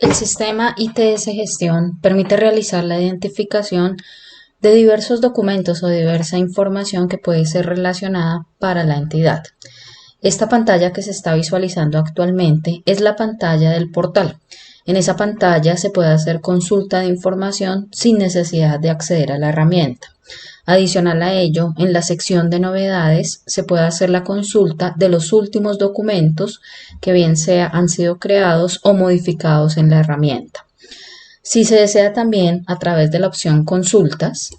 El sistema ITS Gestión permite realizar la identificación de diversos documentos o diversa información que puede ser relacionada para la entidad. Esta pantalla que se está visualizando actualmente es la pantalla del portal. En esa pantalla se puede hacer consulta de información sin necesidad de acceder a la herramienta. Adicional a ello, en la sección de novedades se puede hacer la consulta de los últimos documentos que bien sea han sido creados o modificados en la herramienta. Si se desea también a través de la opción consultas,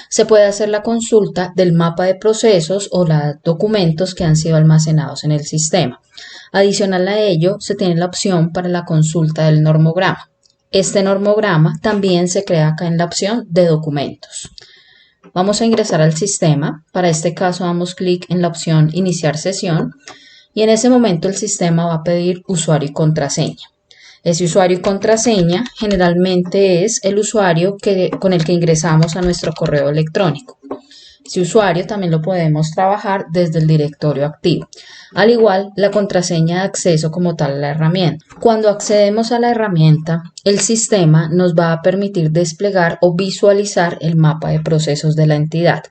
se puede hacer la consulta del mapa de procesos o los documentos que han sido almacenados en el sistema. Adicional a ello, se tiene la opción para la consulta del normograma. Este normograma también se crea acá en la opción de documentos. Vamos a ingresar al sistema. Para este caso damos clic en la opción iniciar sesión y en ese momento el sistema va a pedir usuario y contraseña. Ese usuario y contraseña generalmente es el usuario con el que ingresamos a nuestro correo electrónico. Ese usuario también lo podemos trabajar desde el directorio activo. Al igual, la contraseña de acceso como tal a la herramienta. Cuando accedemos a la herramienta, el sistema nos va a permitir desplegar o visualizar el mapa de procesos de la entidad.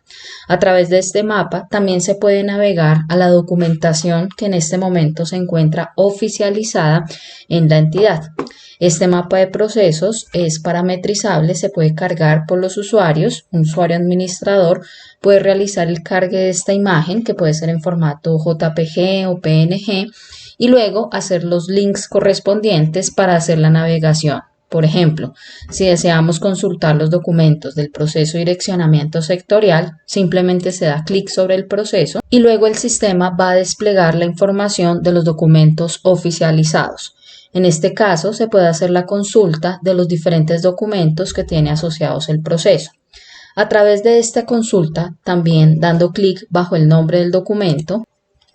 A través de este mapa también se puede navegar a la documentación que en este momento se encuentra oficializada en la entidad. Este mapa de procesos es parametrizable, se puede cargar por los usuarios. Un usuario administrador puede realizar el cargue de esta imagen, que puede ser en formato JPG o PNG, y luego hacer los links correspondientes para hacer la navegación. Por ejemplo, si deseamos consultar los documentos del proceso de direccionamiento sectorial, simplemente se da clic sobre el proceso y luego el sistema va a desplegar la información de los documentos oficializados. En este caso, se puede hacer la consulta de los diferentes documentos que tiene asociados el proceso. A través de esta consulta, también dando clic bajo el nombre del documento,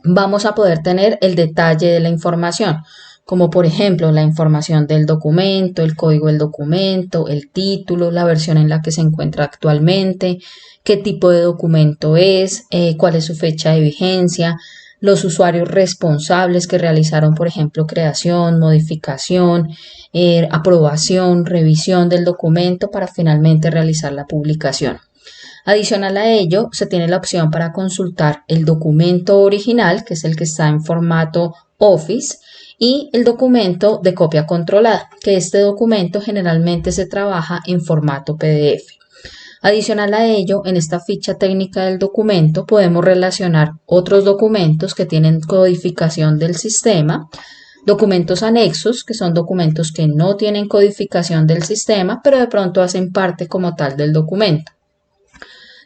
vamos a poder tener el detalle de la información, como por ejemplo la información del documento, el código del documento, el título, la versión en la que se encuentra actualmente, qué tipo de documento es, cuál es su fecha de vigencia, los usuarios responsables que realizaron, por ejemplo, creación, modificación, aprobación, revisión del documento para finalmente realizar la publicación. Adicional a ello, se tiene la opción para consultar el documento original, que es el que está en formato Office, y el documento de copia controlada, que este documento generalmente se trabaja en formato PDF. Adicional a ello, en esta ficha técnica del documento podemos relacionar otros documentos que tienen codificación del sistema, documentos anexos, que son documentos que no tienen codificación del sistema, pero de pronto hacen parte como tal del documento.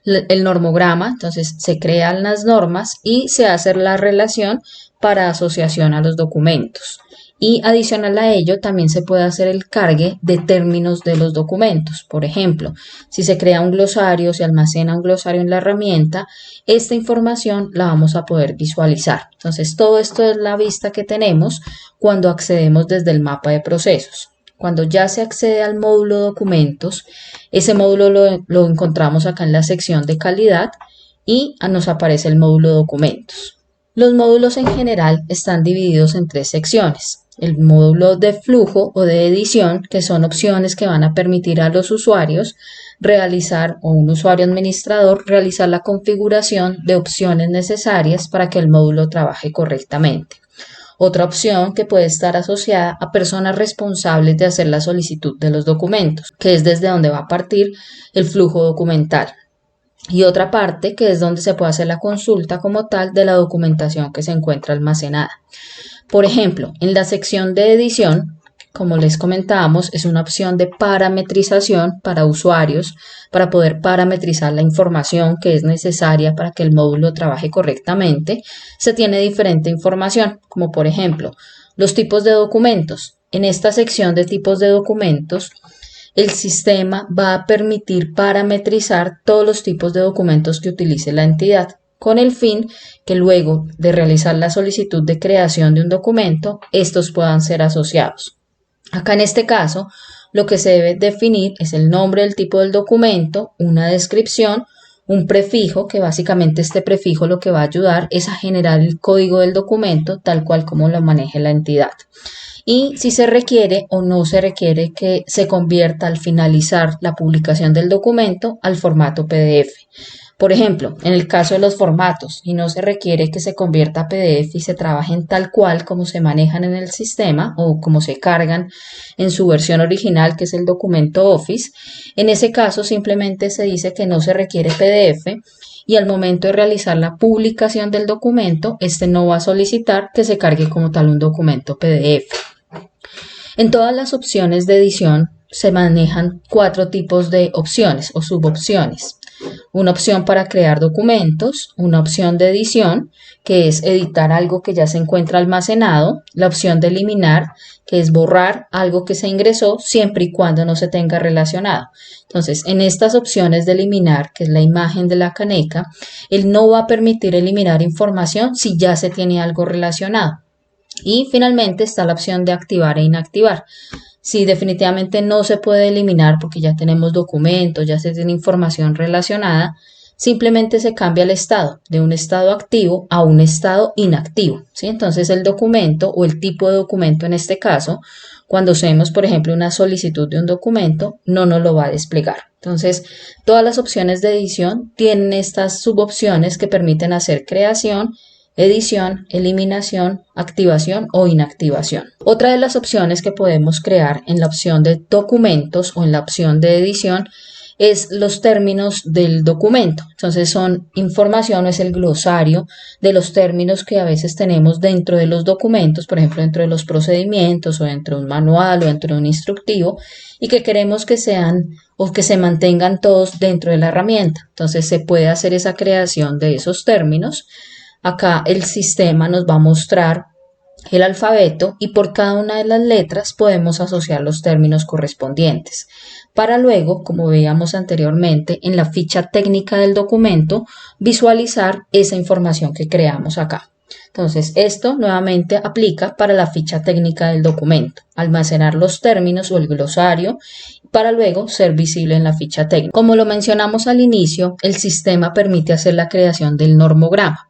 El normograma, entonces se crean las normas y se hace la relación para asociación a los documentos. Y adicional a ello también se puede hacer el cargue de términos de los documentos. Por ejemplo, si se crea un glosario, se almacena un glosario en la herramienta, esta información la vamos a poder visualizar. Entonces todo esto es la vista que tenemos cuando accedemos desde el mapa de procesos. Cuando ya se accede al módulo documentos, ese módulo lo encontramos acá en la sección de calidad y nos aparece el módulo documentos. Los módulos en general están divididos en tres secciones. El módulo de flujo o de edición, que son opciones que van a permitir a los usuarios realizar, o un usuario administrador, realizar la configuración de opciones necesarias para que el módulo trabaje correctamente. Otra opción que puede estar asociada a personas responsables de hacer la solicitud de los documentos, que es desde donde va a partir el flujo documental. Y otra parte que es donde se puede hacer la consulta como tal de la documentación que se encuentra almacenada. Por ejemplo, en la sección de edición, como les comentábamos, es una opción de parametrización para usuarios, para poder parametrizar la información que es necesaria para que el módulo trabaje correctamente. Se tiene diferente información, como por ejemplo, los tipos de documentos. En esta sección de tipos de documentos, el sistema va a permitir parametrizar todos los tipos de documentos que utilice la entidad, con el fin que luego de realizar la solicitud de creación de un documento, estos puedan ser asociados. Acá en este caso, lo que se debe definir es el nombre del tipo del documento, una descripción, un prefijo, que básicamente este prefijo lo que va a ayudar es a generar el código del documento tal cual como lo maneje la entidad. Y si se requiere o no se requiere que se convierta al finalizar la publicación del documento al formato PDF. Por ejemplo, en el caso de los formatos, y no se requiere que se convierta a PDF y se trabajen tal cual como se manejan en el sistema o como se cargan en su versión original, que es el documento Office, en ese caso simplemente se dice que no se requiere PDF y al momento de realizar la publicación del documento, este no va a solicitar que se cargue como tal un documento PDF. En todas las opciones de edición se manejan 4 tipos de opciones o subopciones. Una opción para crear documentos, una opción de edición, que es editar algo que ya se encuentra almacenado, la opción de eliminar, que es borrar algo que se ingresó siempre y cuando no se tenga relacionado. Entonces, en estas opciones de eliminar, que es la imagen de la caneca, él no va a permitir eliminar información si ya se tiene algo relacionado. Y finalmente está la opción de activar e inactivar. Si definitivamente no se puede eliminar porque ya tenemos documentos, ya se tiene información relacionada, simplemente se cambia el estado de un estado activo a un estado inactivo, ¿sí? Entonces el documento o el tipo de documento en este caso, cuando hacemos por ejemplo una solicitud de un documento, no nos lo va a desplegar. Entonces todas las opciones de edición tienen estas subopciones que permiten hacer creación, edición, eliminación, activación o inactivación. Otra de las opciones que podemos crear en la opción de documentos o en la opción de edición es los términos del documento. Entonces son información, es el glosario de los términos que a veces tenemos dentro de los documentos, por ejemplo dentro de los procedimientos o dentro de un manual o dentro de un instructivo y que queremos que sean o que se mantengan todos dentro de la herramienta. Entonces se puede hacer esa creación de esos términos. Acá el sistema nos va a mostrar el alfabeto y por cada una de las letras podemos asociar los términos correspondientes para luego, como veíamos anteriormente, en la ficha técnica del documento, visualizar esa información que creamos acá. Entonces, esto nuevamente aplica para la ficha técnica del documento, almacenar los términos o el glosario para luego ser visible en la ficha técnica. Como lo mencionamos al inicio, el sistema permite hacer la creación del normograma.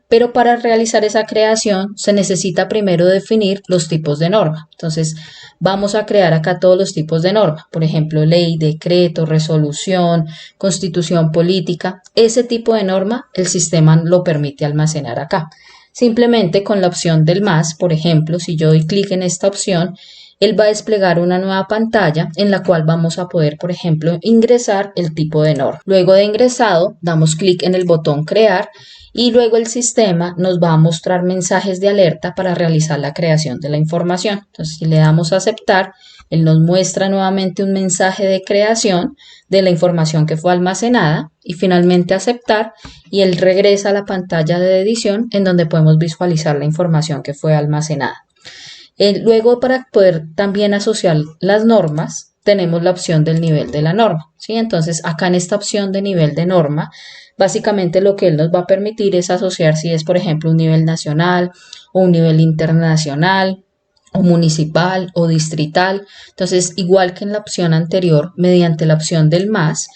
Pero para realizar esa creación se necesita primero definir los tipos de norma. Entonces vamos a crear acá todos los tipos de norma. Por ejemplo, ley, decreto, resolución, constitución política. Ese tipo de norma el sistema lo permite almacenar acá. Simplemente con la opción del más, por ejemplo, si yo doy clic en esta opción, él va a desplegar una nueva pantalla en la cual vamos a poder, por ejemplo, ingresar el tipo de norma. Luego de ingresado, damos clic en el botón crear y luego el sistema nos va a mostrar mensajes de alerta para realizar la creación de la información. Entonces, si le damos a aceptar, él nos muestra nuevamente un mensaje de creación de la información que fue almacenada y finalmente aceptar y él regresa a la pantalla de edición en donde podemos visualizar la información que fue almacenada. Luego, para poder también asociar las normas, tenemos la opción del nivel de la norma, ¿sí? Entonces, acá en esta opción de nivel de norma, básicamente lo que él nos va a permitir es asociar si es, por ejemplo, un nivel nacional o un nivel internacional o municipal o distrital. Entonces, igual que en la opción anterior, mediante la opción del más,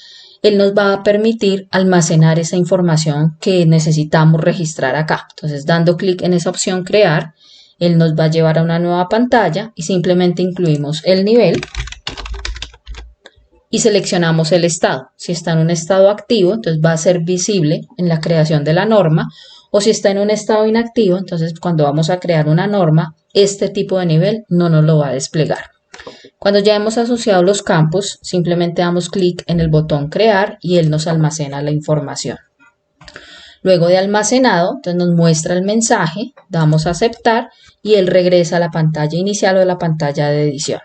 él nos va a permitir almacenar esa información que necesitamos registrar acá. Entonces, dando clic en esa opción crear, él nos va a llevar a una nueva pantalla y simplemente incluimos el nivel y seleccionamos el estado. Si está en un estado activo, entonces va a ser visible en la creación de la norma, o si está en un estado inactivo, entonces cuando vamos a crear una norma, este tipo de nivel no nos lo va a desplegar. Cuando ya hemos asociado los campos, simplemente damos clic en el botón crear y él nos almacena la información. Luego de almacenado, entonces nos muestra el mensaje, damos a aceptar y él regresa a la pantalla inicial o a la pantalla de edición.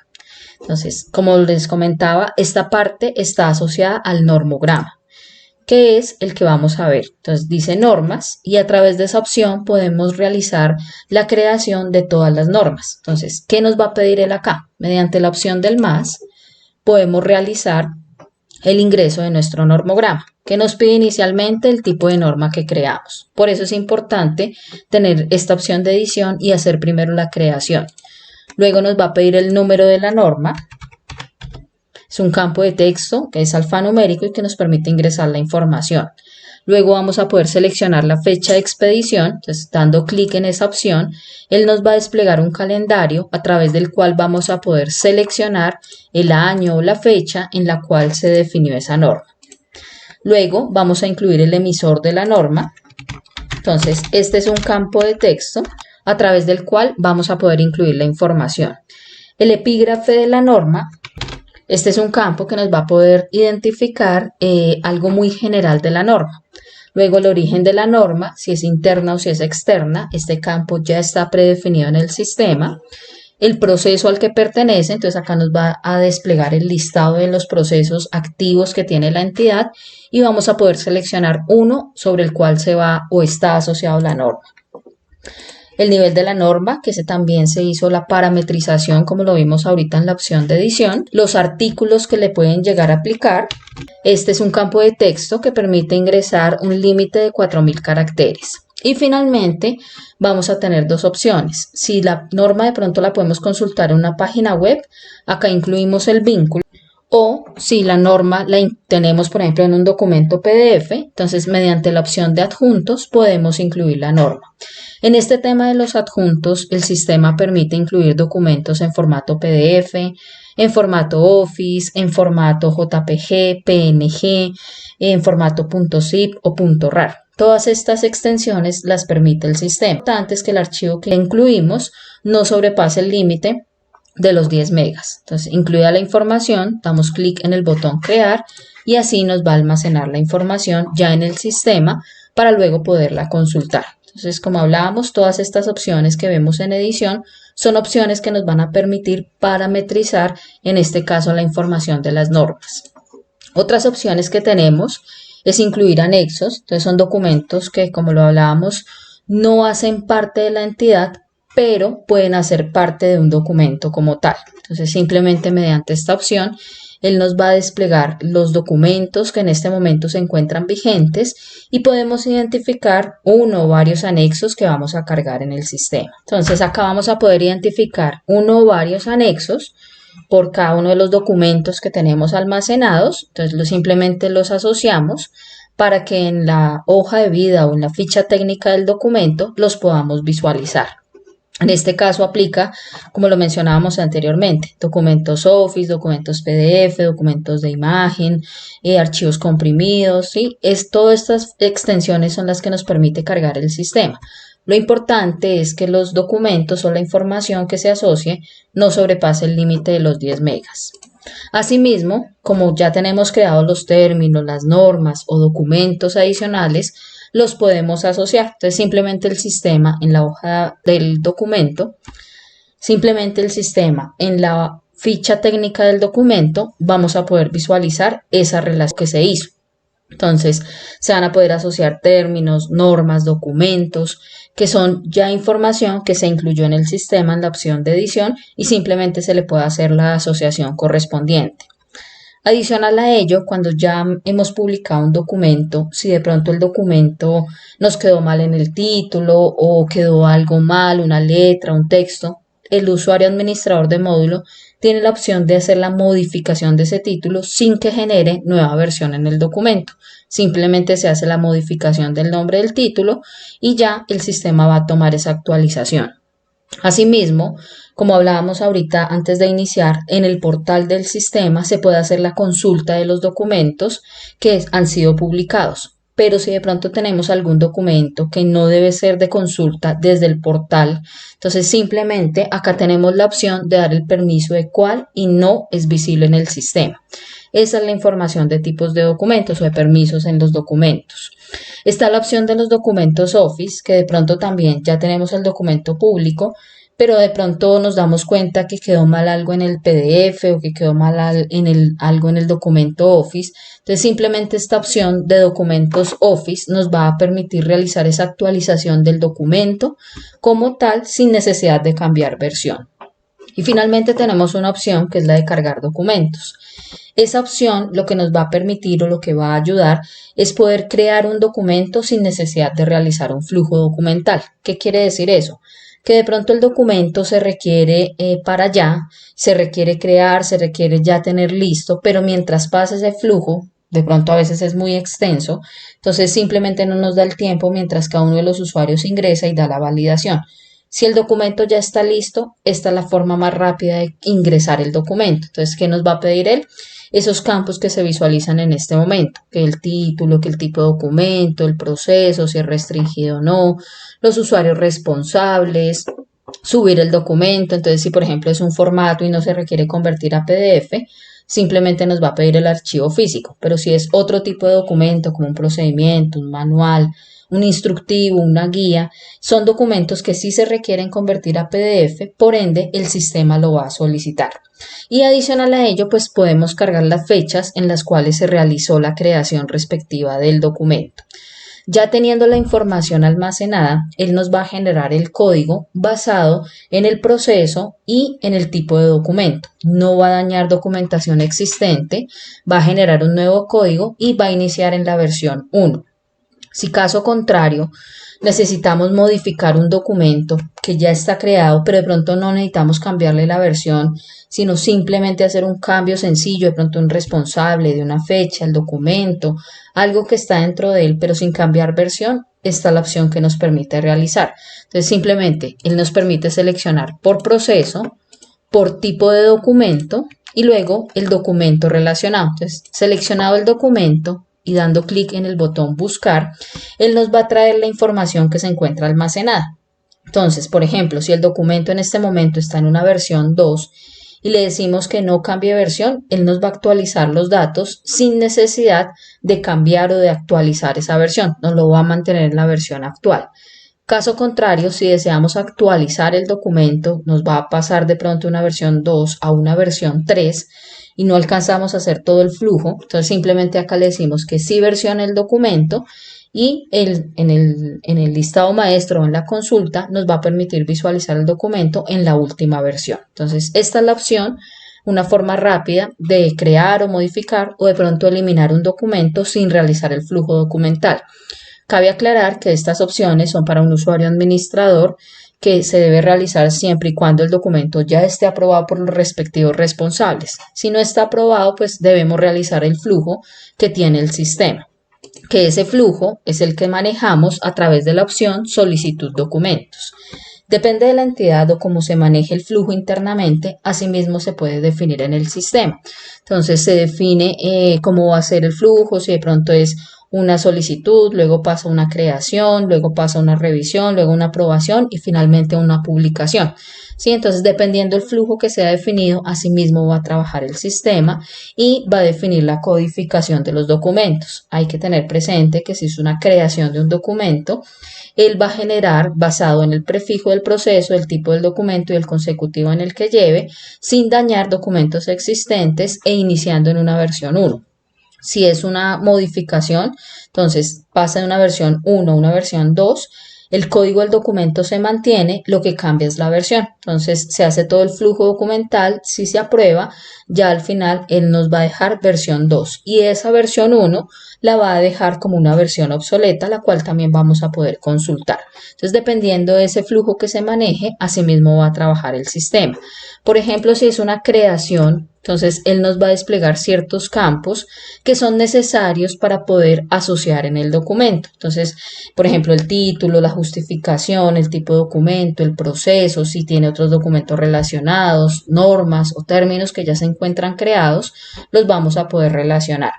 Entonces, como les comentaba, esta parte está asociada al normograma, que es el que vamos a ver. Entonces dice normas y a través de esa opción podemos realizar la creación de todas las normas. Entonces, ¿qué nos va a pedir él acá? Mediante la opción del más, podemos realizar el ingreso de nuestro normograma, que nos pide inicialmente el tipo de norma que creamos. Por eso es importante tener esta opción de edición y hacer primero la creación. Luego nos va a pedir el número de la norma. Es un campo de texto que es alfanumérico y que nos permite ingresar la información. Luego vamos a poder seleccionar la fecha de expedición, entonces dando clic en esa opción, él nos va a desplegar un calendario a través del cual vamos a poder seleccionar el año o la fecha en la cual se definió esa norma. Luego vamos a incluir el emisor de la norma. Entonces, este es un campo de texto a través del cual vamos a poder incluir la información. El epígrafe de la norma, este es un campo que nos va a poder identificar algo muy general de la norma. Luego el origen de la norma, si es interna o si es externa, este campo ya está predefinido en el sistema. El proceso al que pertenece, entonces acá nos va a desplegar el listado de los procesos activos que tiene la entidad y vamos a poder seleccionar uno sobre el cual se va o está asociado la norma. El nivel de la norma, que ese también se hizo la parametrización como lo vimos ahorita en la opción de edición. Los artículos que le pueden llegar a aplicar. Este es un campo de texto que permite ingresar un límite de 4000 caracteres. Y finalmente vamos a tener dos opciones. Si la norma de pronto la podemos consultar en una página web, acá incluimos el vínculo. O si la norma la tenemos, por ejemplo, en un documento PDF, entonces mediante la opción de adjuntos podemos incluir la norma. En este tema de los adjuntos, el sistema permite incluir documentos en formato PDF, en formato Office, en formato JPG, PNG, en formato .zip o .rar. Todas estas extensiones las permite el sistema. Lo importante es que el archivo que incluimos no sobrepase el límite de los 10 megas. Entonces, incluida la información, damos clic en el botón crear y así nos va a almacenar la información ya en el sistema para luego poderla consultar. Entonces, como hablábamos, todas estas opciones que vemos en edición son opciones que nos van a permitir parametrizar, en este caso, la información de las normas. Otras opciones que tenemos es incluir anexos. Entonces, son documentos que, como lo hablábamos, no hacen parte de la entidad, pero pueden hacer parte de un documento como tal. Entonces, simplemente mediante esta opción, él nos va a desplegar los documentos que en este momento se encuentran vigentes y podemos identificar uno o varios anexos que vamos a cargar en el sistema. Entonces, acá vamos a poder identificar uno o varios anexos por cada uno de los documentos que tenemos almacenados. Entonces, simplemente los asociamos para que en la hoja de vida o en la ficha técnica del documento los podamos visualizar. En este caso aplica, como lo mencionábamos anteriormente, documentos Office, documentos PDF, documentos de imagen, archivos comprimidos, ¿sí? Todas estas extensiones son las que nos permite cargar el sistema. Lo importante es que los documentos o la información que se asocie no sobrepase el límite de los 10 megas. Asimismo, como ya tenemos creados los términos, las normas o documentos adicionales, los podemos asociar. Entonces, simplemente el sistema en la hoja del documento, simplemente el sistema en la ficha técnica del documento, vamos a poder visualizar esa relación que se hizo. Entonces, se van a poder asociar términos, normas, documentos, que son ya información que se incluyó en el sistema en la opción de edición y simplemente se le puede hacer la asociación correspondiente. Adicional a ello, cuando ya hemos publicado un documento, si de pronto el documento nos quedó mal en el título o quedó algo mal, una letra, un texto, el usuario administrador de módulo tiene la opción de hacer la modificación de ese título sin que genere nueva versión en el documento. Simplemente se hace la modificación del nombre del título y ya el sistema va a tomar esa actualización. Asimismo, como hablábamos ahorita antes de iniciar, en el portal del sistema se puede hacer la consulta de los documentos que han sido publicados. Pero si de pronto tenemos algún documento que no debe ser de consulta desde el portal, entonces simplemente acá tenemos la opción de dar el permiso de cuál y no es visible en el sistema. Esa es la información de tipos de documentos o de permisos en los documentos. Está la opción de los documentos Office, que de pronto también ya tenemos el documento público, pero de pronto nos damos cuenta que quedó mal algo en el PDF o que quedó mal algo en el documento Office. Entonces simplemente esta opción de documentos Office nos va a permitir realizar esa actualización del documento como tal sin necesidad de cambiar versión. Y finalmente tenemos una opción que es la de cargar documentos. Esa opción lo que nos va a permitir o lo que va a ayudar es poder crear un documento sin necesidad de realizar un flujo documental. ¿Qué quiere decir eso? Que de pronto el documento se requiere para allá, se requiere crear, se requiere ya tener listo, pero mientras pasa ese flujo de pronto a veces es muy extenso, entonces simplemente no nos da el tiempo mientras cada uno de los usuarios ingresa y da la validación. Si el documento ya está listo, esta es la forma más rápida de ingresar el documento. Entonces, ¿qué nos va a pedir él? Esos campos que se visualizan en este momento, que el título, que el tipo de documento, el proceso, si es restringido o no, los usuarios responsables, subir el documento. Entonces, si por ejemplo es un formato y no se requiere convertir a PDF, simplemente nos va a pedir el archivo físico. Pero si es otro tipo de documento, como un procedimiento, un manual, un instructivo, una guía, son documentos que sí se requieren convertir a PDF, por ende el sistema lo va a solicitar. Y adicional a ello, pues podemos cargar las fechas en las cuales se realizó la creación respectiva del documento. Ya teniendo la información almacenada, él nos va a generar el código basado en el proceso y en el tipo de documento. No va a dañar documentación existente, va a generar un nuevo código y va a iniciar en la versión 1. Si caso contrario, necesitamos modificar un documento que ya está creado, pero de pronto no necesitamos cambiarle la versión, sino simplemente hacer un cambio sencillo, de pronto un responsable de una fecha, el documento, algo que está dentro de él, pero sin cambiar versión, está la opción que nos permite realizar. Entonces, simplemente él nos permite seleccionar por proceso, por tipo de documento y luego el documento relacionado. Entonces, seleccionado el documento y dando clic en el botón buscar, él nos va a traer la información que se encuentra almacenada. Entonces, por ejemplo, si el documento en este momento está en una versión 2 y le decimos que no cambie versión, él nos va a actualizar los datos sin necesidad de cambiar o de actualizar esa versión, nos lo va a mantener en la versión actual. Caso contrario, si deseamos actualizar el documento, nos va a pasar de pronto una versión 2 a una versión 3 y no alcanzamos a hacer todo el flujo. Entonces simplemente acá le decimos que sí versione el documento y en el listado maestro o en la consulta nos va a permitir visualizar el documento en la última versión. Entonces esta es la opción, una forma rápida de crear o modificar o de pronto eliminar un documento sin realizar el flujo documental. Cabe aclarar que estas opciones son para un usuario administrador que se debe realizar siempre y cuando el documento ya esté aprobado por los respectivos responsables. Si no está aprobado, pues debemos realizar el flujo que tiene el sistema, que ese flujo es el que manejamos a través de la opción solicitud documentos. Depende de la entidad o cómo se maneje el flujo internamente, asimismo se puede definir en el sistema. Entonces se define cómo va a ser el flujo, si de pronto es una solicitud, luego pasa una creación, luego pasa una revisión, luego una aprobación y finalmente una publicación. ¿Sí? Entonces, dependiendo del flujo que sea definido, asimismo va a trabajar el sistema y va a definir la codificación de los documentos. Hay que tener presente que si es una creación de un documento, él va a generar basado en el prefijo del proceso, el tipo del documento y el consecutivo en el que lleve, sin dañar documentos existentes e iniciando en una versión 1. Si es una modificación, entonces pasa de una versión 1 a una versión 2, el código del documento se mantiene, lo que cambia es la versión. Entonces se hace todo el flujo documental, si se aprueba, ya al final él nos va a dejar versión 2 y esa versión 1 la va a dejar como una versión obsoleta, la cual también vamos a poder consultar. Entonces, dependiendo de ese flujo que se maneje, asimismo va a trabajar el sistema. Por ejemplo, si es una creación, entonces él nos va a desplegar ciertos campos que son necesarios para poder asociar en el documento. Entonces, por ejemplo, el título, la justificación, el tipo de documento, el proceso, si tiene otros documentos relacionados, normas o términos que ya se encuentran creados, los vamos a poder relacionar.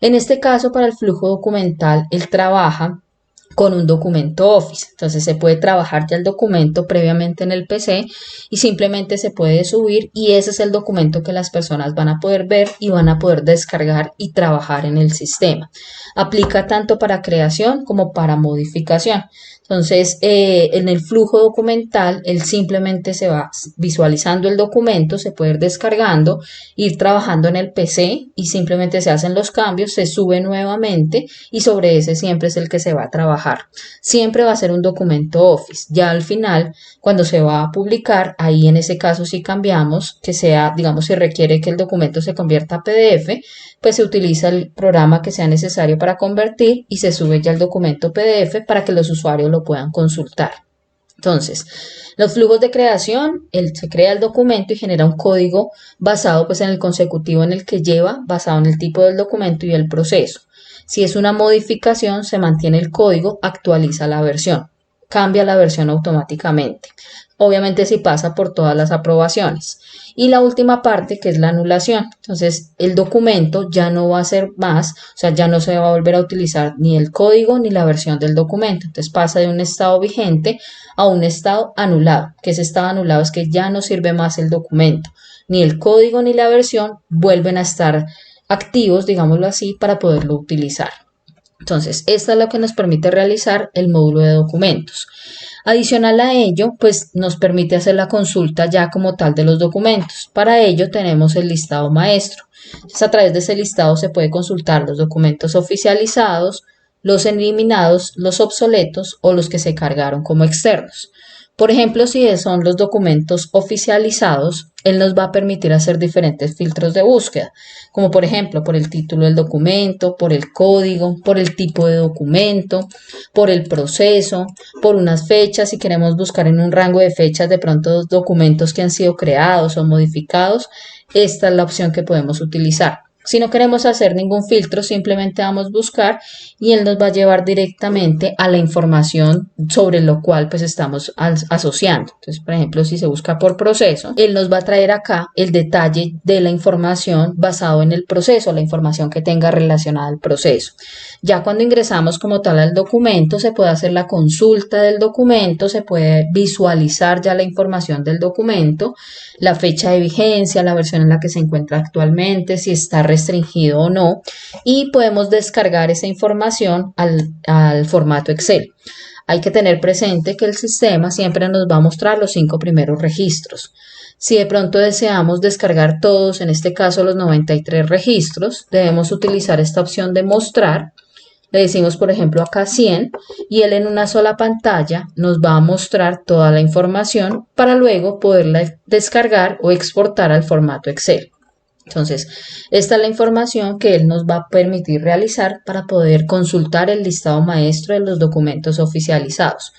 En este caso, para el flujo documental, él trabaja con un documento Office. Entonces se puede trabajar ya el documento previamente en el PC y simplemente se puede subir y ese es el documento que las personas van a poder ver y van a poder descargar y trabajar en el sistema. Aplica tanto para creación como para modificación. Entonces, en el flujo documental, él simplemente se va visualizando el documento, se puede ir descargando, ir trabajando en el PC y simplemente se hacen los cambios, se sube nuevamente y sobre ese siempre es el que se va a trabajar. Siempre va a ser un documento Office. Ya al final, cuando se va a publicar, ahí en ese caso sí cambiamos, que sea, digamos, si requiere que el documento se convierta a PDF, pues se utiliza el programa que sea necesario para convertir y se sube ya el documento PDF para que los usuarios lo puedan consultar. Entonces, los flujos de creación, se crea el documento y genera un código basado pues en el consecutivo en el que lleva, basado en el tipo del documento y el proceso. Si es una modificación, se mantiene el código, actualiza la versión, cambia la versión automáticamente. Obviamente si pasa por todas las aprobaciones. Y la última parte que es la anulación. Entonces el documento ya no va a ser más, o sea, ya no se va a volver a utilizar ni el código ni la versión del documento. Entonces pasa de un estado vigente a un estado anulado. Que ese estado anulado es que ya no sirve más el documento. Ni el código ni la versión vuelven a estar activos, digámoslo así, para poderlo utilizar. Entonces, esta es lo que nos permite realizar el módulo de documentos. Adicional a ello, pues nos permite hacer la consulta ya como tal de los documentos. Para ello tenemos el listado maestro. Entonces, a través de ese listado se puede consultar los documentos oficializados, los eliminados, los obsoletos o los que se cargaron como externos. Por ejemplo, si son los documentos oficializados, él nos va a permitir hacer diferentes filtros de búsqueda, como por ejemplo por el título del documento, por el código, por el tipo de documento, por el proceso, por unas fechas, si queremos buscar en un rango de fechas de pronto documentos que han sido creados o modificados, esta es la opción que podemos utilizar. Si no queremos hacer ningún filtro, simplemente vamos a buscar y él nos va a llevar directamente a la información sobre lo cual pues estamos asociando. Entonces, por ejemplo, si se busca por proceso, él nos va a traer acá el detalle de la información basado en el proceso, la información que tenga relacionada al proceso. Ya cuando ingresamos como tal al documento, se puede hacer la consulta del documento, se puede visualizar ya la información del documento, la fecha de vigencia, la versión en la que se encuentra actualmente, si está restringido o no, y podemos descargar esa información al formato Excel. Hay que tener presente que el sistema siempre nos va a mostrar los 5 primeros registros. Si de pronto deseamos descargar todos, en este caso los 93 registros, debemos utilizar esta opción de mostrar. Le decimos, por ejemplo, acá 100 y él en una sola pantalla nos va a mostrar toda la información para luego poderla descargar o exportar al formato Excel. Entonces, esta es la información que él nos va a permitir realizar para poder consultar el listado maestro de los documentos oficializados.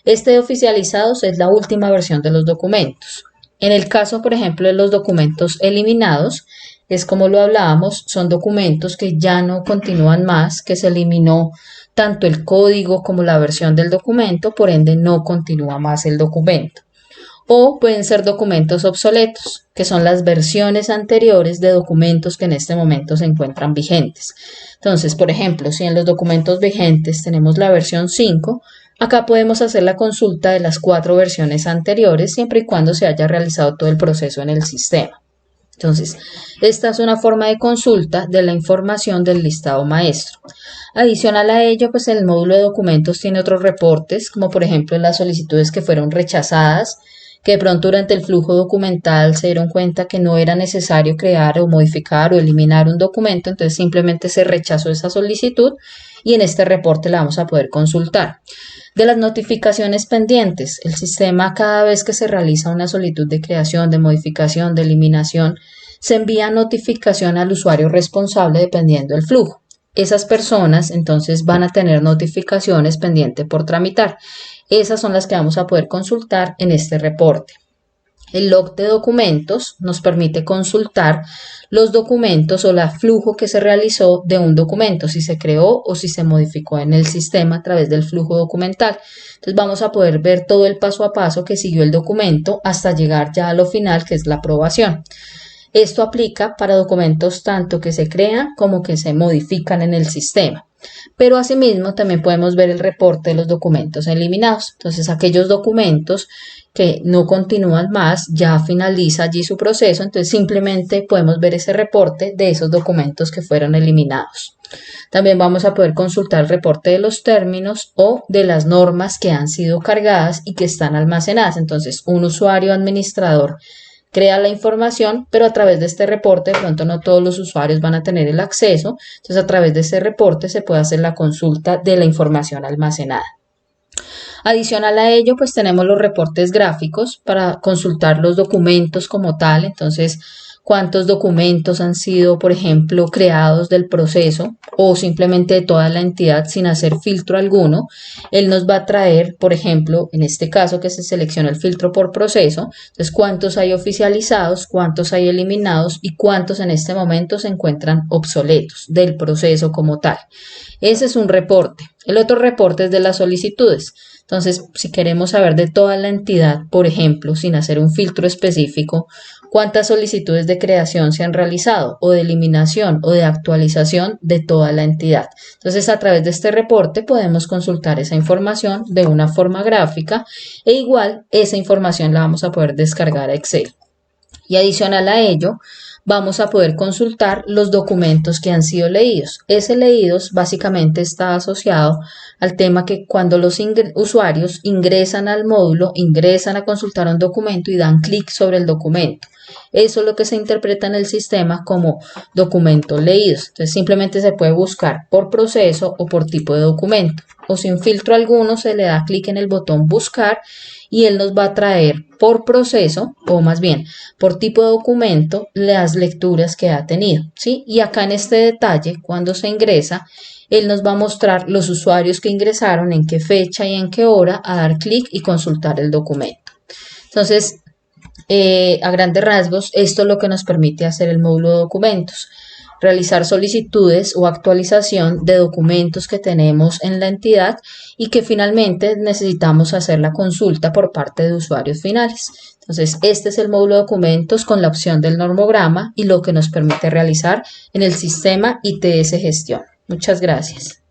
Este de oficializados es la última versión de los documentos. En el caso, por ejemplo, de los documentos eliminados, es como lo hablábamos, son documentos que ya no continúan más, que se eliminó tanto el código como la versión del documento, por ende no continúa más el documento. O pueden ser documentos obsoletos, que son las versiones anteriores de documentos que en este momento se encuentran vigentes. Entonces, por ejemplo, si en los documentos vigentes tenemos la versión 5, acá podemos hacer la consulta de las 4 versiones anteriores, siempre y cuando se haya realizado todo el proceso en el sistema. Entonces, esta es una forma de consulta de la información del listado maestro. Adicional a ello, pues el módulo de documentos tiene otros reportes, como por ejemplo las solicitudes que fueron rechazadas, que de pronto durante el flujo documental se dieron cuenta que no era necesario crear o modificar o eliminar un documento, entonces simplemente se rechazó esa solicitud y en este reporte la vamos a poder consultar. De las notificaciones pendientes, el sistema cada vez que se realiza una solicitud de creación, de modificación, de eliminación, se envía notificación al usuario responsable dependiendo del flujo. Esas personas entonces van a tener notificaciones pendientes por tramitar. Esas son las que vamos a poder consultar en este reporte. El log de documentos nos permite consultar los documentos o el flujo que se realizó de un documento, si se creó o si se modificó en el sistema a través del flujo documental. Entonces vamos a poder ver todo el paso a paso que siguió el documento hasta llegar ya a lo final, que es la aprobación. Esto aplica para documentos tanto que se crean como que se modifican en el sistema. Pero asimismo también podemos ver el reporte de los documentos eliminados. Entonces aquellos documentos que no continúan más, ya finaliza allí su proceso, entonces simplemente podemos ver ese reporte de esos documentos que fueron eliminados. También vamos a poder consultar el reporte de los términos o de las normas que han sido cargadas y que están almacenadas. Entonces un usuario administrador crea la información, pero a través de este reporte, de pronto no todos los usuarios van a tener el acceso, entonces a través de ese reporte se puede hacer la consulta de la información almacenada. Adicional a ello, pues tenemos los reportes gráficos para consultar los documentos como tal, entonces cuántos documentos han sido, por ejemplo, creados del proceso o simplemente de toda la entidad sin hacer filtro alguno. Él nos va a traer, por ejemplo, en este caso que se selecciona el filtro por proceso, entonces cuántos hay oficializados, cuántos hay eliminados y cuántos en este momento se encuentran obsoletos del proceso como tal. Ese es un reporte. El otro reporte es de las solicitudes. Entonces, si queremos saber de toda la entidad, por ejemplo, sin hacer un filtro específico, cuántas solicitudes de creación se han realizado o de eliminación o de actualización de toda la entidad. Entonces, a través de este reporte podemos consultar esa información de una forma gráfica e igual esa información la vamos a poder descargar a Excel. Y adicional a ello, vamos a poder consultar los documentos que han sido leídos. Ese leídos básicamente está asociado al tema que cuando los usuarios ingresan al módulo, ingresan a consultar un documento y dan clic sobre el documento. Eso es lo que se interpreta en el sistema como documentos leídos. Entonces simplemente se puede buscar por proceso o por tipo de documento. O sin filtro alguno se le da clic en el botón buscar y él nos va a traer por proceso, o más bien por tipo de documento, las lecturas que ha tenido, ¿sí? Y acá en este detalle, cuando se ingresa, él nos va a mostrar los usuarios que ingresaron, en qué fecha y en qué hora, a dar clic y consultar el documento. Entonces, a grandes rasgos, esto es lo que nos permite hacer el módulo de documentos. Realizar solicitudes o actualización de documentos que tenemos en la entidad y que finalmente necesitamos hacer la consulta por parte de usuarios finales. Entonces, este es el módulo de documentos con la opción del normograma y lo que nos permite realizar en el sistema ITS Gestión. Muchas gracias.